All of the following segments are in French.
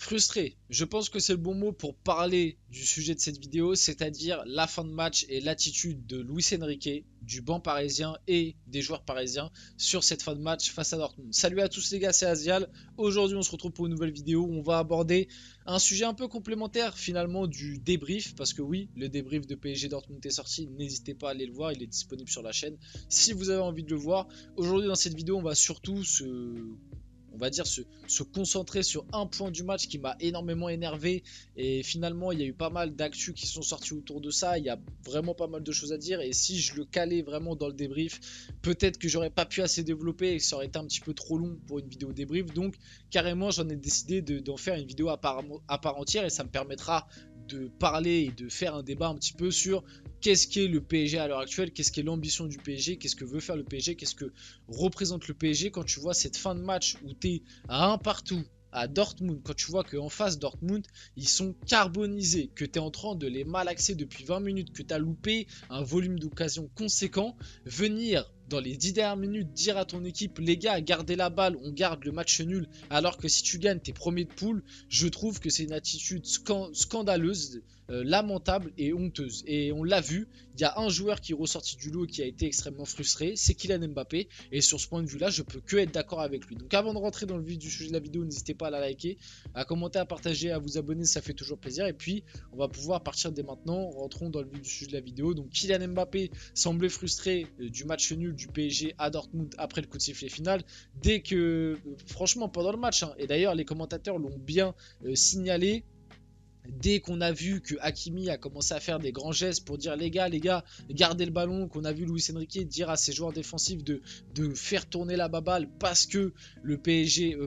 Frustré, je pense que c'est le bon mot pour parler du sujet de cette vidéo, c'est-à-dire la fin de match et l'attitude de Luis Enrique, du banc parisien et des joueurs parisiens sur cette fin de match face à Dortmund. Salut à tous les gars, c'est Azial. Aujourd'hui on se retrouve pour une nouvelle vidéo où on va aborder un sujet un peu complémentaire finalement du débrief, parce que oui, le débrief de PSG Dortmund est sorti, n'hésitez pas à aller le voir, il est disponible sur la chaîne si vous avez envie de le voir. Aujourd'hui dans cette vidéo on va surtout se concentrer sur un point du match qui m'a énormément énervé, et finalement il y a eu pas mal d'actus qui sont sortis autour de ça, il y a vraiment pas mal de choses à dire, et si je le calais vraiment dans le débrief, peut-être que j'aurais pas pu assez développer et que ça aurait été un petit peu trop long pour une vidéo débrief. Donc carrément j'en ai décidé d'en faire une vidéo à part entière, et ça me permettra de parler et de faire un débat un petit peu sur qu'est-ce qu'est le PSG à l'heure actuelle, qu'est-ce qu'est l'ambition du PSG, qu'est-ce que veut faire le PSG, qu'est-ce que représente le PSG quand tu vois cette fin de match où tu es à un partout à Dortmund, quand tu vois qu'en face Dortmund ils sont carbonisés, que tu es en train de les malaxer depuis 20 minutes, que tu as loupé un volume d'occasion conséquent, venir dans les 10 dernières minutes dire à ton équipe les gars gardez la balle, on garde le match nul, alors que si tu gagnes t'es premier de poule, je trouve que c'est une attitude scandaleuse, lamentable et honteuse. Et on l'a vu, il y a un joueur qui est ressorti du lot et qui a été extrêmement frustré, c'est Kylian Mbappé, et sur ce point de vue là je peux que être d'accord avec lui. Donc avant de rentrer dans le vif du sujet de la vidéo, n'hésitez pas à la liker, à commenter, à partager, à vous abonner, ça fait toujours plaisir. Et puis on va pouvoir partir dès maintenant, rentrons dans le vif du sujet de la vidéo. Donc Kylian Mbappé semblait frustré du match nul du PSG à Dortmund après le coup de sifflet final, dès que franchement pendant le match, et d'ailleurs les commentateurs l'ont bien signalé. Dès qu'on a vu que Hakimi a commencé à faire des grands gestes pour dire les gars, gardez le ballon, qu'on a vu Luis Enrique dire à ses joueurs défensifs de faire tourner la baballe parce que le PSG,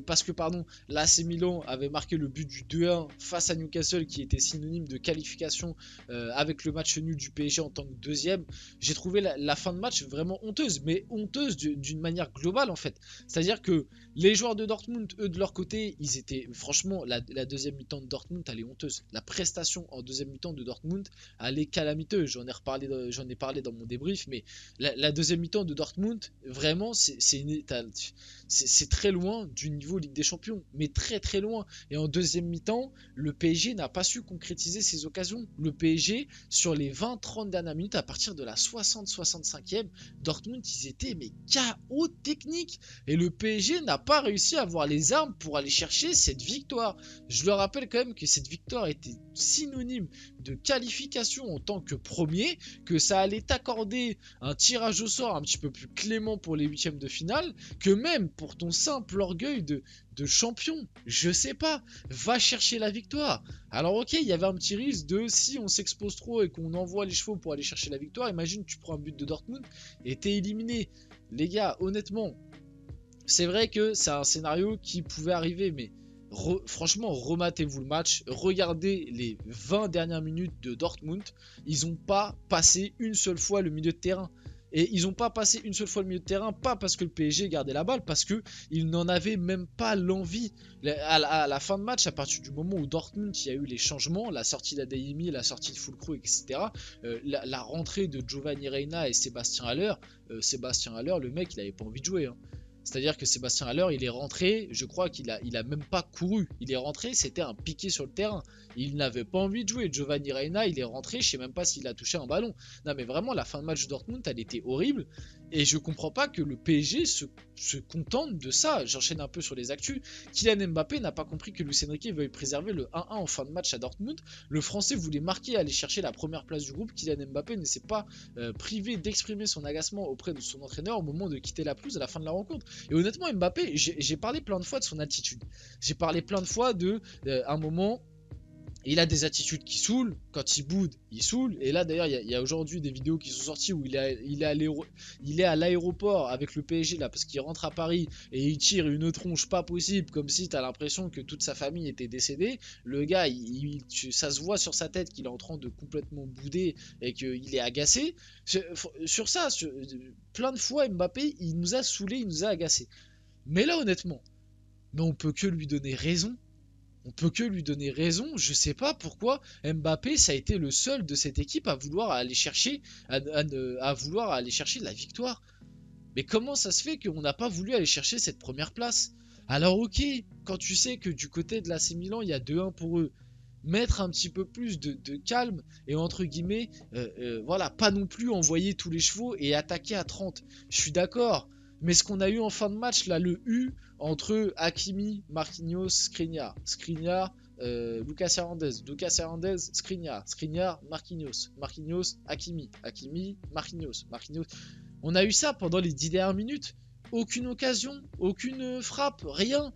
l'AC Milan avait marqué le but du 2-1 face à Newcastle, qui était synonyme de qualification avec le match nul du PSG en tant que deuxième. J'ai trouvé la fin de match vraiment honteuse, mais honteuse d'une manière globale en fait. C'est-à-dire que les joueurs de Dortmund, eux de leur côté, ils étaient franchement, la deuxième mi-temps de Dortmund elle est honteuse. La prestation en deuxième mi-temps de Dortmund elle est calamiteuse. J'en ai parlé dans mon débrief, mais la deuxième mi-temps de Dortmund vraiment c'est très loin du niveau Ligue des Champions, mais très très loin. Et en deuxième mi-temps, le PSG n'a pas su concrétiser ses occasions. Le PSG, sur les 20-30 dernières minutes, à partir de la 60-65e, Dortmund ils étaient mais KO technique, et le PSG n'a pas réussi à avoir les armes pour aller chercher cette victoire. Je le rappelle quand même que cette victoire était synonyme de qualification en tant que premier, que ça allait t'accorder un tirage au sort un petit peu plus clément pour les huitièmes de finale, que même pour ton simple orgueil de champion, je sais pas, va chercher la victoire. Alors ok, il y avait un petit risque de si on s'expose trop et qu'on envoie les chevaux pour aller chercher la victoire, imagine tu prends un but de Dortmund et t'es éliminé. Les gars, honnêtement, c'est vrai que c'est un scénario qui pouvait arriver, mais franchement, rematez-vous le match, regardez les 20 dernières minutes de Dortmund, ils n'ont pas passé une seule fois le milieu de terrain. Et ils n'ont pas passé une seule fois le milieu de terrain, pas parce que le PSG gardait la balle, parce qu'ils n'en avaient même pas l'envie. À la fin de match, à partir du moment où Dortmund, il y a eu les changements, la sortie d'Adeyemi, la sortie de Füllkrug, etc., la rentrée de Giovanni Reina et Sébastien Haller, le mec, il n'avait pas envie de jouer, hein. C'est-à-dire que Sébastien Haller, il est rentré, je crois qu'il a même pas couru. Il est rentré, c'était un piqué sur le terrain. Il n'avait pas envie de jouer. Giovanni Reina, il est rentré, je sais même pas s'il a touché un ballon. Non mais vraiment, la fin de match de Dortmund, elle était horrible. Et je comprends pas que le PSG se contente de ça. J'enchaîne un peu sur les actus. Kylian Mbappé n'a pas compris que Luis Enrique veuille préserver le 1-1 en fin de match à Dortmund. Le Français voulait marquer, aller chercher la première place du groupe. Kylian Mbappé ne s'est pas privé d'exprimer son agacement auprès de son entraîneur au moment de quitter la pelouse à la fin de la rencontre. Et honnêtement, Mbappé, j'ai parlé plein de fois de son attitude. J'ai parlé plein de fois de un moment. Il a des attitudes qui saoulent, quand il boude, il saoule. Et là d'ailleurs, il y a aujourd'hui des vidéos qui sont sorties où il est à l'aéroport avec le PSG là, parce qu'il rentre à Paris et il tire une tronche pas possible, comme si t'as l'impression que toute sa famille était décédée. Le gars, ça se voit sur sa tête qu'il est en train de complètement bouder et qu'il est agacé. Sur ça, plein de fois, Mbappé, il nous a saoulé, il nous a agacé. Mais là honnêtement, on peut que lui donner raison. On peut que lui donner raison. Je sais pas pourquoi Mbappé, ça a été le seul de cette équipe à vouloir aller chercher, à vouloir aller chercher la victoire. Mais comment ça se fait qu'on n'a pas voulu aller chercher cette première place? Alors ok, quand tu sais que du côté de l'AC Milan, il y a 2-1 pour eux, mettre un petit peu plus de calme et entre guillemets, voilà, pas non plus envoyer tous les chevaux et attaquer à 30. Je suis d'accord, mais ce qu'on a eu en fin de match, là, le U entre Hakimi, Marquinhos, Skriniar, Skriniar, Lucas Hernandez, Lucas Hernandez, Skriniar, Skriniar, Marquinhos, Marquinhos, Hakimi, Hakimi, Marquinhos, Marquinhos. On a eu ça pendant les 10 dernières minutes. Aucune occasion, aucune frappe, rien.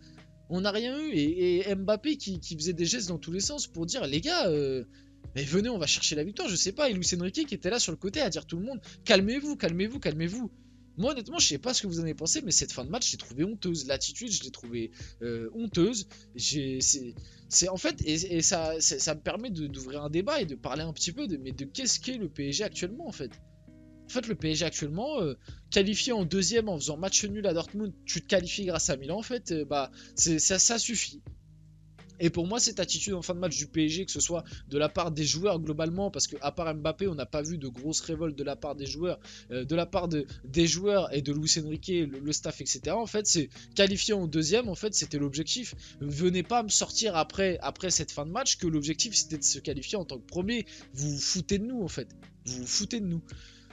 On n'a rien eu. Et Mbappé qui faisait des gestes dans tous les sens pour dire les gars, mais venez, on va chercher la victoire. Je sais pas. Et Luis Enrique qui était là sur le côté à dire tout le monde calmez-vous, calmez-vous, calmez-vous. Moi, honnêtement, je sais pas ce que vous en avez pensé, mais cette fin de match, j'ai trouvé honteuse. L'attitude, je l'ai trouvée honteuse. C'est en fait, et ça me permet d'ouvrir un débat et de parler un petit peu mais de qu'est-ce qu'est le PSG actuellement en fait. En fait, le PSG actuellement, qualifié en deuxième en faisant match nul à Dortmund, tu te qualifies grâce à Milan, en fait, bah, ça suffit. Et pour moi, cette attitude en fin de match du PSG, que ce soit de la part des joueurs globalement, parce qu'à part Mbappé, on n'a pas vu de grosses révoltes de la part des joueurs, des joueurs et de Luis Enrique, le staff, etc. En fait, c'est qualifié en deuxième, en fait, c'était l'objectif. Venez pas me sortir après cette fin de match que l'objectif c'était de se qualifier en tant que premier. Vous vous foutez de nous, en fait. Vous vous foutez de nous.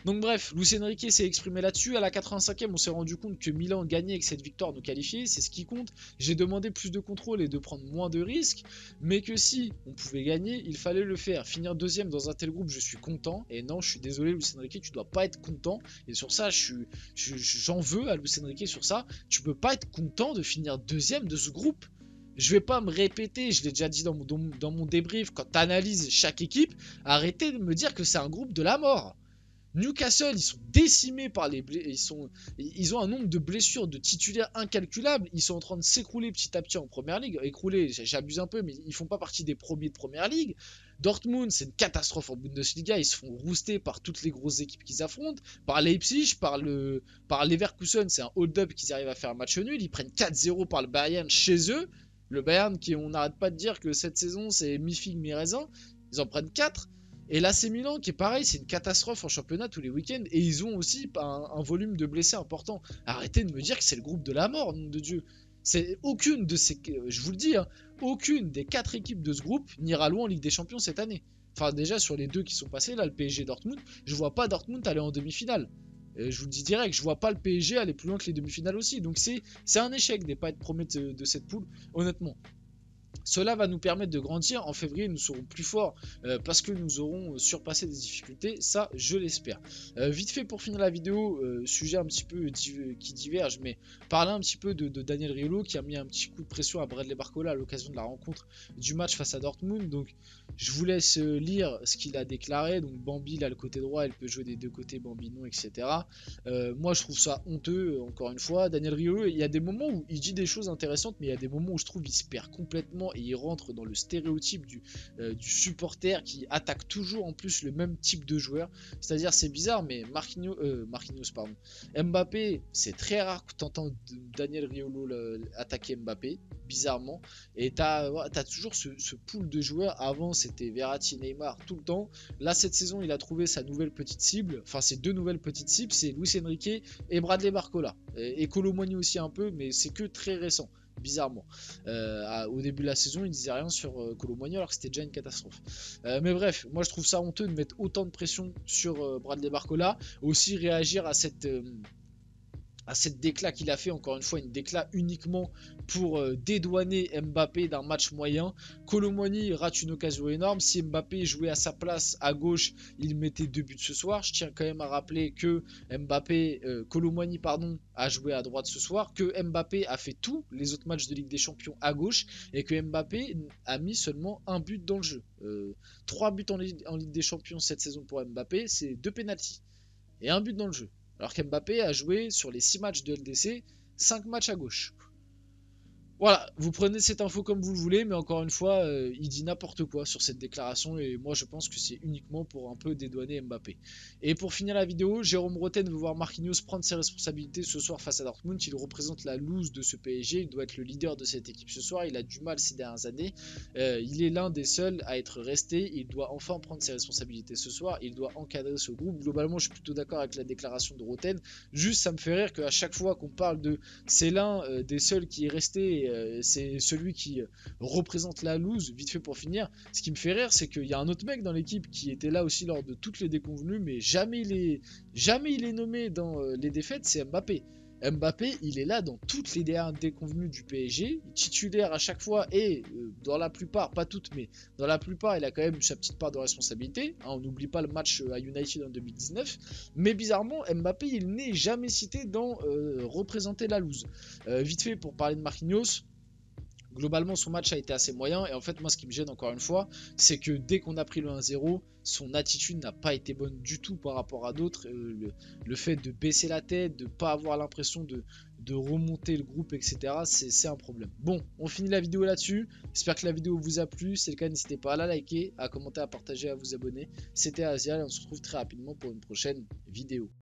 Donc bref, Luis Enrique s'est exprimé là-dessus. À la 85e, on s'est rendu compte que Milan gagnait avec cette victoire nous qualifier, c'est ce qui compte. J'ai demandé plus de contrôle et de prendre moins de risques, mais que si on pouvait gagner, il fallait le faire. Finir deuxième dans un tel groupe, je suis content. Et non, je suis désolé, Luis Enrique, tu dois pas être content. Et sur ça, j'en veux à Luis Enrique sur ça. Tu peux pas être content de finir deuxième de ce groupe. Je vais pas me répéter, je l'ai déjà dit dans mon débrief, quand tu analyses chaque équipe, arrêtez de me dire que c'est un groupe de la mort. Newcastle, ils sont décimés par les blessures. Ils ont un nombre de blessures de titulaires incalculables. Ils sont en train de s'écrouler petit à petit en première ligue. Écrouler, j'abuse un peu, mais ils font pas partie des premiers de première ligue. Dortmund, c'est une catastrophe en Bundesliga. Ils se font rouster par toutes les grosses équipes qu'ils affrontent. Par Leipzig, par Leverkusen, c'est un hold-up qu'ils arrivent à faire un match nul. Ils prennent 4-0 par le Bayern chez eux. Le Bayern, on n'arrête pas de dire que cette saison, c'est mi-figue, mi-raisin. Ils en prennent 4. Et l'AC Milan qui est pareil, c'est une catastrophe en championnat tous les week-ends. Et ils ont aussi un volume de blessés important. Arrêtez de me dire que c'est le groupe de la mort, nom de Dieu. C'est aucune de ces, je vous le dis, hein, aucune des 4 équipes de ce groupe n'ira loin en Ligue des Champions cette année. Enfin déjà sur les 2 qui sont passés, là le PSG et Dortmund, je vois pas Dortmund aller en demi-finale. Je vous le dis direct, je vois pas le PSG aller plus loin que les demi-finales aussi. Donc c'est un échec de pas être premier de cette poule, honnêtement. Cela va nous permettre de grandir. En février, nous serons plus forts parce que nous aurons surpassé des difficultés. Ça, je l'espère. Vite fait pour finir la vidéo, sujet un petit peu qui diverge, mais parler un petit peu de Daniel Riolo qui a mis un petit coup de pression à Bradley Barcola à l'occasion de la rencontre du match face à Dortmund. Donc, je vous laisse lire ce qu'il a déclaré. Donc, Bambi, là, le côté droit, elle peut jouer des deux côtés, Bambi non, etc. Moi, je trouve ça honteux, encore une fois. Daniel Riolo, il y a des moments où il dit des choses intéressantes, mais il y a des moments où je trouve qu'il se perd complètement et il rentre dans le stéréotype du supporter qui attaque toujours en plus le même type de joueur. C'est-à-dire, c'est bizarre, mais Marquinhos, pardon. Mbappé, c'est très rare que tu entends Daniel Riolo attaquer Mbappé, bizarrement. Et tu as toujours ce pool de joueurs. Avant, c'était Verratti, Neymar, tout le temps. Là, cette saison, il a trouvé sa nouvelle petite cible. Enfin, ses deux nouvelles petites cibles, c'est Luis Enrique et Bradley Barcola. Et Kolo Muani aussi un peu, mais c'est que très récent. Bizarrement. Au début de la saison, il disait rien sur Kolo Muani alors que c'était déjà une catastrophe. Mais bref, moi je trouve ça honteux de mettre autant de pression sur Bradley Barcola. Aussi réagir à cette déclat qu'il a fait, encore une fois une déclat uniquement pour dédouaner Mbappé d'un match moyen. Kolo Muani rate une occasion énorme. Si Mbappé jouait à sa place à gauche, il mettait 2 buts ce soir. Je tiens quand même à rappeler que Kolo Muani a joué à droite ce soir, que Mbappé a fait tous les autres matchs de Ligue des Champions à gauche et que Mbappé a mis seulement un but dans le jeu. 3 buts en Ligue des Champions cette saison pour Mbappé, c'est 2 pénaltys et un but dans le jeu. Alors qu'Mbappé a joué sur les 6 matchs de LDC, 5 matchs à gauche. Voilà, vous prenez cette info comme vous le voulez, mais encore une fois, il dit n'importe quoi sur cette déclaration et moi je pense que c'est uniquement pour un peu dédouaner Mbappé. Et pour finir la vidéo, Jérôme Roten veut voir Marquinhos prendre ses responsabilités ce soir face à Dortmund. Il représente la loose de ce PSG, il doit être le leader de cette équipe ce soir, il a du mal ces dernières années. Il est l'un des seuls à être resté, il doit enfin prendre ses responsabilités ce soir, il doit encadrer ce groupe. Globalement, je suis plutôt d'accord avec la déclaration de Roten. Juste, ça me fait rire qu'à chaque fois qu'on parle de c'est l'un des seuls qui est resté, c'est celui qui représente la loose, vite fait pour finir. Ce qui me fait rire, c'est qu'il y a un autre mec dans l'équipe qui était là aussi lors de toutes les déconvenues, mais jamais il est nommé dans les défaites, c'est Mbappé. Mbappé, il est là dans toutes les dernières déconvenues du PSG, titulaire à chaque fois et dans la plupart, pas toutes, mais dans la plupart, il a quand même sa petite part de responsabilité. Hein, on n'oublie pas le match à United en 2019, mais bizarrement, Mbappé, il n'est jamais cité dans représenter la loose. Vite fait pour parler de Marquinhos. Globalement, son match a été assez moyen. Et en fait, moi, ce qui me gêne encore une fois, c'est que dès qu'on a pris le 1-0, son attitude n'a pas été bonne du tout par rapport à d'autres. Le fait de baisser la tête, de ne pas avoir l'impression de remonter le groupe, etc., c'est un problème. Bon, on finit la vidéo là-dessus. J'espère que la vidéo vous a plu. Si c'est le cas, n'hésitez pas à la liker, à commenter, à partager, à vous abonner. C'était Asial et on se retrouve très rapidement pour une prochaine vidéo.